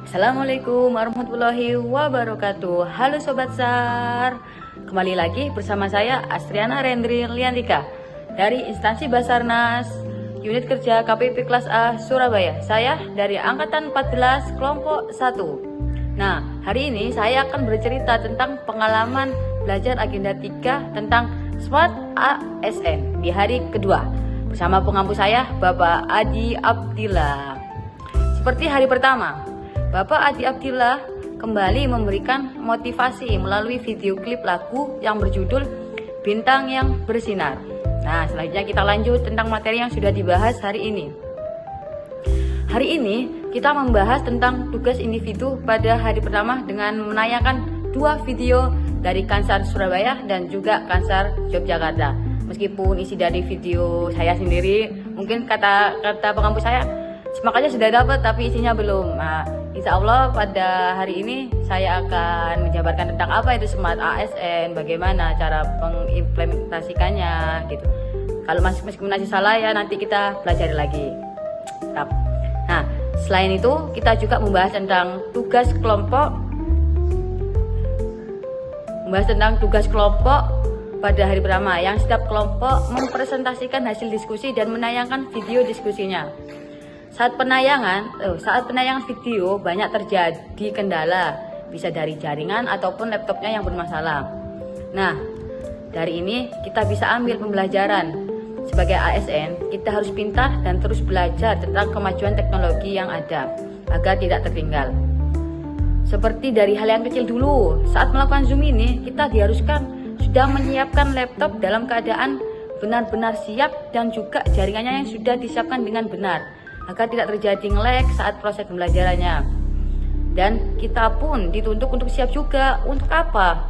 Assalamualaikum warahmatullahi wabarakatuh. Halo Sobat SAR, kembali lagi bersama saya Astriana Rendri Liantika dari instansi Basarnas Unit Kerja KPP Kelas A Surabaya. Saya dari Angkatan 14 Kelompok 1. Nah, hari ini saya akan bercerita tentang pengalaman belajar agenda 3 tentang Smart ASN di hari kedua bersama pengampu saya Bapak Adi Abdillah. Seperti hari pertama, Bapak Adi Abdillah kembali memberikan motivasi melalui video klip lagu yang berjudul Bintang yang Bersinar. Nah, selanjutnya kita lanjut tentang materi yang sudah dibahas hari ini. Hari ini kita membahas tentang tugas individu pada hari pertama dengan menayangkan 2 video dari Kansar Surabaya dan juga Kansar Yogyakarta. Meskipun isi dari video saya sendiri, mungkin kata pengampu saya, semangatnya sudah dapat tapi isinya belum. Nah, insya Allah pada hari ini saya akan menjabarkan tentang apa itu Smart ASN, bagaimana cara mengimplementasikannya gitu. Kalau meskipun masih salah ya nanti kita pelajari lagi. Nah, selain itu kita juga membahas tentang tugas kelompok pada hari pertama yang setiap kelompok mempresentasikan hasil diskusi dan menayangkan video diskusinya. Saat penayangan video banyak terjadi kendala, bisa dari jaringan ataupun laptopnya yang bermasalah. Nah, dari ini kita bisa ambil pembelajaran. Sebagai ASN, kita harus pintar dan terus belajar tentang kemajuan teknologi yang ada agar tidak tertinggal. Seperti dari hal yang kecil dulu, saat melakukan Zoom ini, kita diharuskan sudah menyiapkan laptop dalam keadaan benar-benar siap dan juga jaringannya yang sudah disiapkan dengan benar agar tidak terjadi nge-lag saat proses pembelajarannya. Dan kita pun dituntut untuk siap juga. Untuk apa?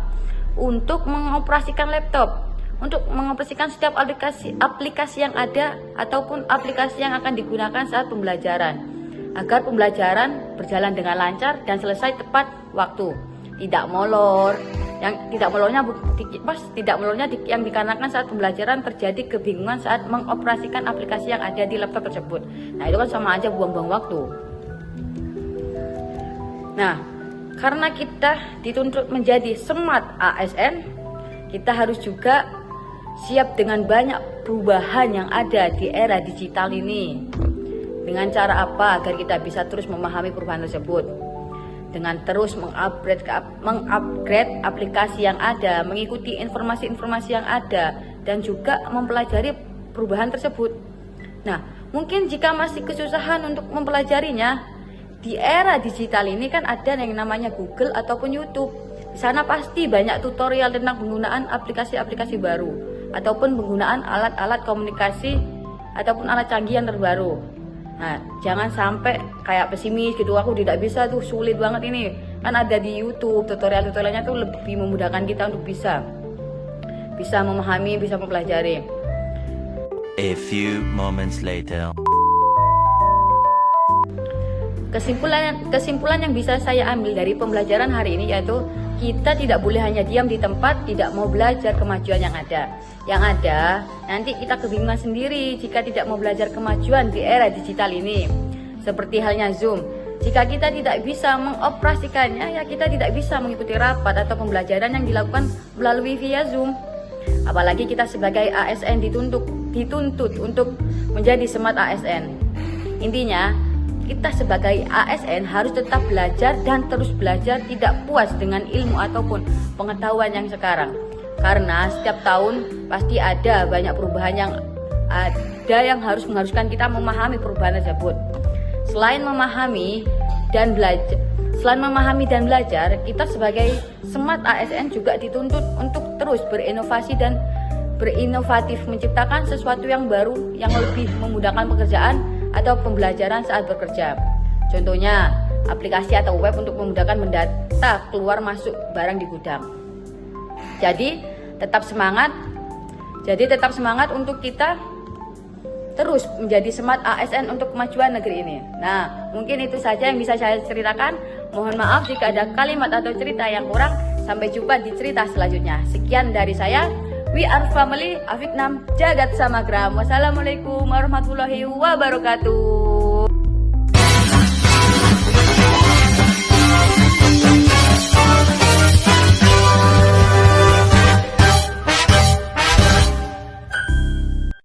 Untuk mengoperasikan laptop, untuk mengoperasikan setiap aplikasi yang ada ataupun aplikasi yang akan digunakan saat pembelajaran, agar pembelajaran berjalan dengan lancar dan selesai tepat waktu, tidak molor. Yang tidak molornya yang dikarenakan saat pembelajaran terjadi kebingungan saat mengoperasikan aplikasi yang ada di laptop tersebut. Nah, itu kan sama aja buang-buang waktu. Nah, karena kita dituntut menjadi Smart ASN, kita harus juga siap dengan banyak perubahan yang ada di era digital ini. Dengan cara apa agar kita bisa terus memahami perubahan tersebut? Dengan terus mengupgrade aplikasi yang ada, mengikuti informasi-informasi yang ada, dan juga mempelajari perubahan tersebut. Nah, mungkin jika masih kesusahan untuk mempelajarinya, di era digital ini kan ada yang namanya Google ataupun YouTube. Di sana pasti banyak tutorial tentang penggunaan aplikasi-aplikasi baru, ataupun penggunaan alat-alat komunikasi, ataupun alat canggih yang terbaru. Nah, jangan sampai kayak pesimis gitu, aku tidak bisa tuh, sulit banget ini. Kan ada di YouTube, tutorial-tutorialnya tuh lebih memudahkan kita untuk bisa memahami, bisa mempelajari. A few moments later. Kesimpulan yang bisa saya ambil dari pembelajaran hari ini yaitu kita tidak boleh hanya diam di tempat, tidak mau belajar kemajuan yang ada. Yang ada, nanti kita kebingungan sendiri jika tidak mau belajar kemajuan di era digital ini. Seperti halnya Zoom. Jika kita tidak bisa mengoperasikannya, ya kita tidak bisa mengikuti rapat atau pembelajaran yang dilakukan melalui via Zoom. Apalagi kita sebagai ASN dituntut untuk menjadi Smart ASN. Intinya, kita sebagai ASN harus tetap belajar dan terus belajar, tidak puas dengan ilmu ataupun pengetahuan yang sekarang. Karena setiap tahun pasti ada banyak perubahan yang mengharuskan kita memahami perubahan tersebut. Selain memahami dan belajar, kita sebagai Smart ASN juga dituntut untuk terus berinovasi dan berinovatif, menciptakan sesuatu yang baru yang lebih memudahkan pekerjaan atau pembelajaran saat bekerja. Contohnya, aplikasi atau web untuk memudahkan mendata keluar masuk barang di gudang. Jadi tetap semangat untuk kita terus menjadi Smart ASN untuk kemajuan negeri ini. Nah, mungkin itu saja yang bisa saya ceritakan. Mohon maaf jika ada kalimat atau cerita yang kurang. Sampai jumpa di cerita selanjutnya. Sekian dari saya. We are family, Afiknam Jagat Samagram. Wassalamualaikum warahmatullahi wabarakatuh.